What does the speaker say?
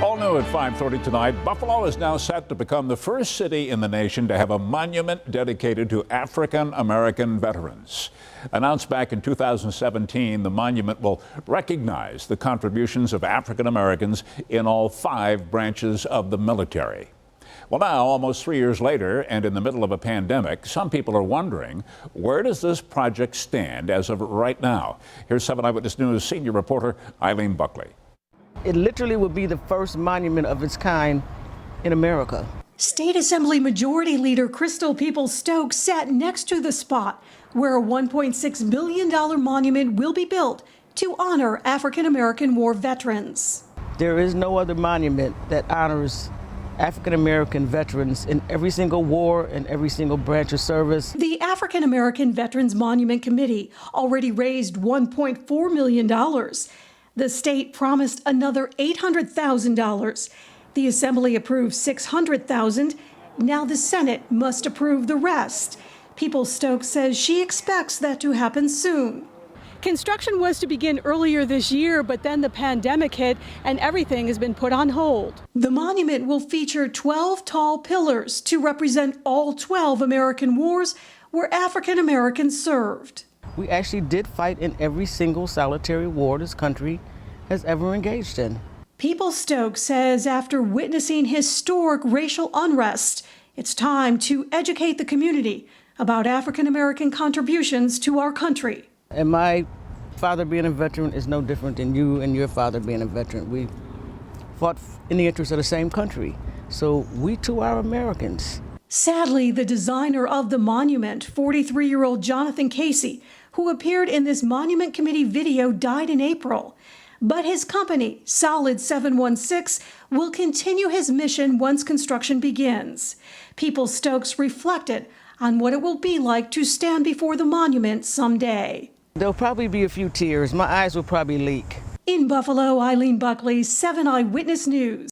All new at 5:30 tonight, Buffalo is now set to become the first city in the nation to have a monument dedicated to African American veterans. Announced back in 2017, the monument will recognize the contributions of African Americans in all 5 branches of the military. Well, now, almost 3 years later, and in the middle of a pandemic, some people are wondering, where does this project stand as of right now? Here's 7 Eyewitness News senior reporter Eileen Buckley. It literally would be the first monument of its kind in America. State Assembly Majority Leader Crystal PEOPLES-STOKES sat next to the spot where a $1.6 billion monument will be built to honor African American war veterans. There is no other monument that honors African American veterans in every single war and every single branch of service. The African American Veterans Monument Committee already raised $1.4 million. The state promised another $800,000. The Assembly approved $600,000. Now the Senate must approve the rest. PEOPLES-STOKES says she expects that to happen soon. Construction was to begin earlier this year, but then the pandemic hit and everything has been put on hold. The monument will feature 12 tall pillars to represent all 12 American wars where African Americans served. We actually did fight in every single solitary war this country has ever engaged in. PEOPLES-STOKES says after witnessing historic racial unrest, it's time to educate the community about African American contributions to our country. And my father being a veteran is no different than you and your father being a veteran. We fought in the interest of the same country, so we too are Americans. Sadly, the designer of the monument, 43-year-old Jonathan Casey, who appeared in this Monument Committee video, died in April. But his company, Solid 716, will continue his mission once construction begins. PEOPLES-STOKES reflected on what it will be like to stand before the monument someday. There'll probably be a few tears. My eyes will probably leak. In Buffalo, Eileen Buckley, 7 Eyewitness News.